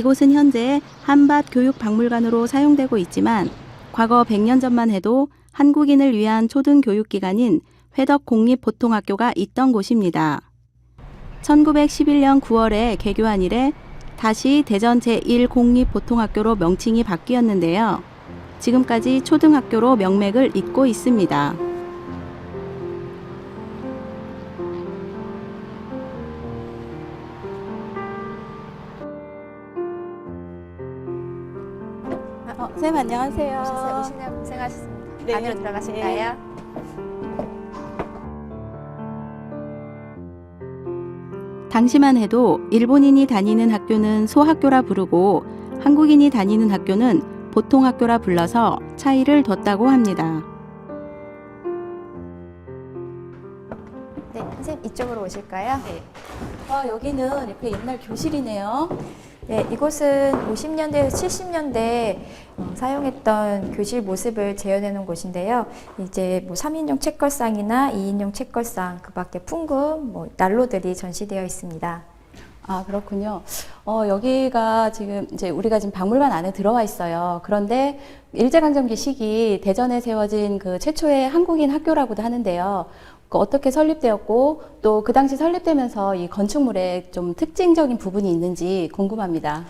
이곳은 현재 한밭교육박물관으로 사용되고 있지만 과거 100년 전만 해도 한국인을 위한 초등교육기관인 회덕공립보통학교가 있던 곳입니다. 1911년 9월에 개교한 이래 다시 대전 제1공립보통학교로 명칭이 바뀌었는데요. 지금까지 초등학교로 명맥을 잇고 있습니다. 선생님 안녕하세요. 오시느라 고생하셨습니다. 네. 안으로 들어가실까요? 당시만 해도 일본인이 다니는 학교는 소학교라 부르고 한국인이 다니는 학교는 보통학교라 불러서 차이를 뒀다고 합니다. 네, 선생님 이쪽으로 오실까요? 네. 여기는 이렇게 옛날 교실이네요. 네, 이곳은 50년대에서 70년대 사용했던 교실 모습을 재현해 놓은 곳인데요. 이제 뭐 3인용 책걸상이나 2인용 책걸상, 그 밖에 풍금, 난로들이 전시되어 있습니다. 아, 그렇군요. 여기가 지금 이제 우리가 지금 박물관 안에 들어와 있어요. 그런데 일제강점기 시기 대전에 세워진 그 최초의 한국인 학교라고도 하는데요. 어떻게 설립되었고 또 그 당시 설립되면서 이 건축물에 좀 특징적인 부분이 있는지 궁금합니다.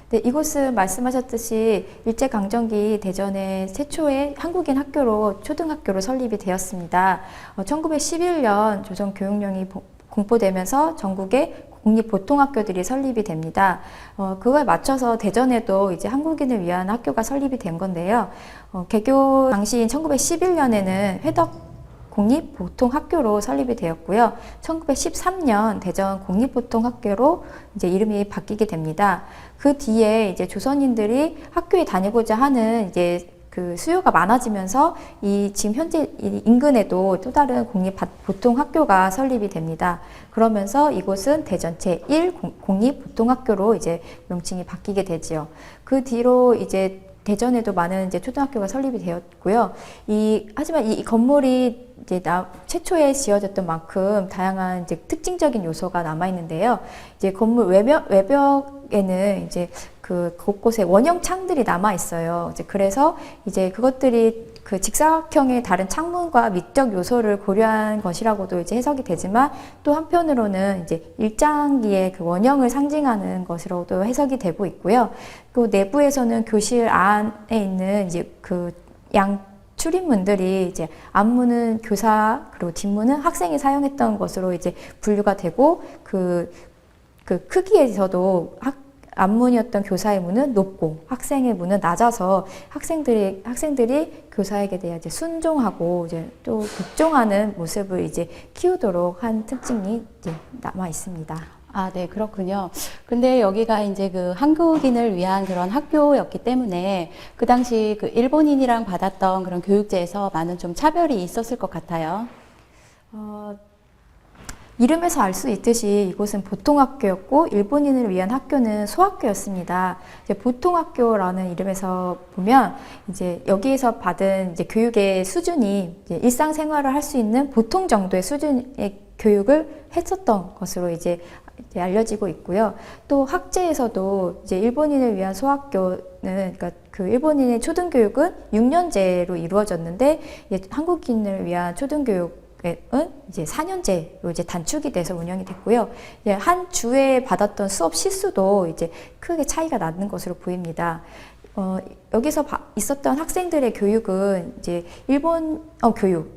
네, 이곳은 말씀하셨듯이 일제강점기 대전의 최초의 한국인 학교로 초등학교로 설립이 되었습니다. 1911년 조선교육령이 공포되면서 전국에 공립보통학교들이 설립이 됩니다. 그거에 맞춰서 대전에도 이제 한국인을 위한 학교가 설립이 된 건데요. 개교 당시인 1911년에는 회덕 공립보통학교로 설립이 되었고요. 1913년 대전 공립보통학교로 이제 이름이 바뀌게 됩니다. 그 뒤에 이제 조선인들이 학교에 다니고자 하는 이제 그 수요가 많아지면서 이 지금 현재 인근에도 또 다른 공립보통학교가 설립이 됩니다. 그러면서 이곳은 대전 제1공립보통학교로 이제 명칭이 바뀌게 되지요. 그 뒤로 이제 대전에도 많은 이제 초등학교가 설립이 되었고요. 하지만 이 건물이 이제 최초에 지어졌던 만큼 다양한 이제 특징적인 요소가 남아 있는데요. 이제 건물 외벽에는 이제 그 곳곳에 원형 창들이 남아 있어요. 이제 그래서 이제 그것들이 그 직사각형의 다른 창문과 미적 요소를 고려한 것이라고도 이제 해석이 되지만 또 한편으로는 이제 일장기의 그 원형을 상징하는 것으로도 해석이 되고 있고요. 또 내부에서는 교실 안에 있는 이제 그 출입문들이 이제 앞문은 교사 그리고 뒷문은 학생이 사용했던 것으로 이제 분류가 되고 그 크기에서도 앞문이었던 교사의 문은 높고 학생의 문은 낮아서 학생들이 교사에게 대해 이제 순종하고 이제 또 복종하는 모습을 이제 키우도록 한 특징이 이제 남아 있습니다. 아, 네, 그렇군요. 근데 여기가 이제 그 한국인을 위한 그런 학교였기 때문에 그 당시 그 일본인이랑 받았던 그런 교육제에서 많은 좀 차별이 있었을 것 같아요. 이름에서 알 수 있듯이 이곳은 보통학교였고 일본인을 위한 학교는 소학교였습니다. 이제 보통학교라는 이름에서 보면 이제 여기에서 받은 이제 교육의 수준이 이제 일상생활을 할 수 있는 보통 정도의 수준의 교육을 했었던 것으로 이제 알려지고 있고요. 또 학제에서도 이제 일본인을 위한 소학교는 그러니까 그 일본인의 초등교육은 6년제로 이루어졌는데 한국인을 위한 초등교육 은 이제 4년제로 이제 단축이 돼서 운영이 됐고요. 한 주에 받았던 수업 시수도 이제 크게 차이가 나는 것으로 보입니다. 여기서 있었던 학생들의 교육은 이제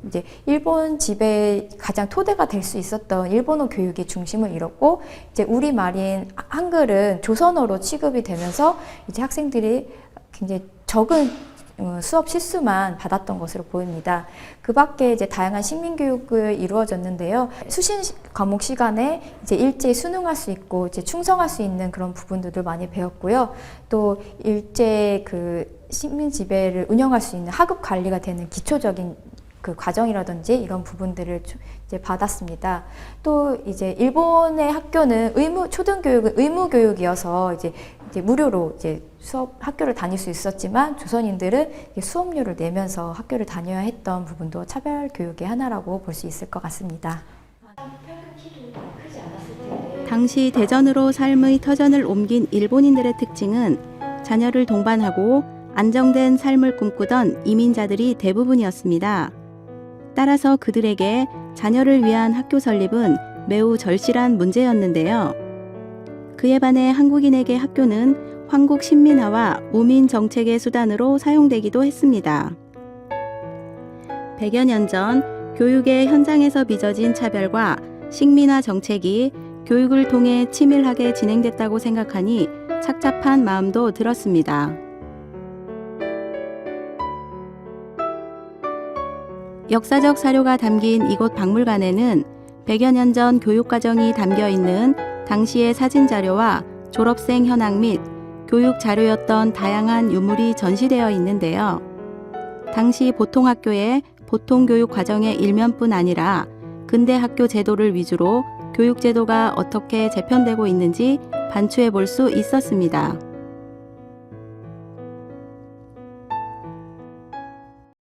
이제 일본 집의 가장 토대가 될 수 있었던 일본어 교육이 중심을 이뤘고 이제 우리말인 한글은 조선어로 취급이 되면서 이제 학생들이 굉장히 적은 수업 실수만 받았던 것으로 보입니다. 그 밖에 이제 다양한 식민교육을 이루어졌는데요. 수신 과목 시간에 이제 일제히 수능할 수 있고 이제 충성할 수 있는 그런 부분들을 많이 배웠고요. 또 일제 그 식민 지배를 운영할 수 있는 하급 관리가 되는 기초적인 그 과정이라든지 이런 부분들을 이제 받았습니다. 또 이제 일본의 학교는 초등교육은 의무 교육이어서 이제 무료로 이제 학교를 다닐 수 있었지만 조선인들은 수업료를 내면서 학교를 다녀야 했던 부분도 차별 교육의 하나라고 볼 수 있을 것 같습니다. 당시 대전으로 삶의 터전을 옮긴 일본인들의 특징은 자녀를 동반하고 안정된 삶을 꿈꾸던 이민자들이 대부분이었습니다. 따라서 그들에게 자녀를 위한 학교 설립은 매우 절실한 문제였는데요. 그에 반해 한국인에게 학교는 황국 신민화와 우민 정책의 수단으로 사용되기도 했습니다. 100여 년 전 교육의 현장에서 빚어진 차별과 식민화 정책이 교육을 통해 치밀하게 진행됐다고 생각하니 착잡한 마음도 들었습니다. 역사적 사료가 담긴 이곳 박물관에는 100여 년 전 교육과정이 담겨 있는 당시의 사진 자료와 졸업생 현황 및 교육 자료였던 다양한 유물이 전시되어 있는데요. 당시 보통학교의 보통교육 과정의 일면뿐 아니라 근대 학교 제도를 위주로 교육제도가 어떻게 재편되고 있는지 반추해 볼 수 있었습니다.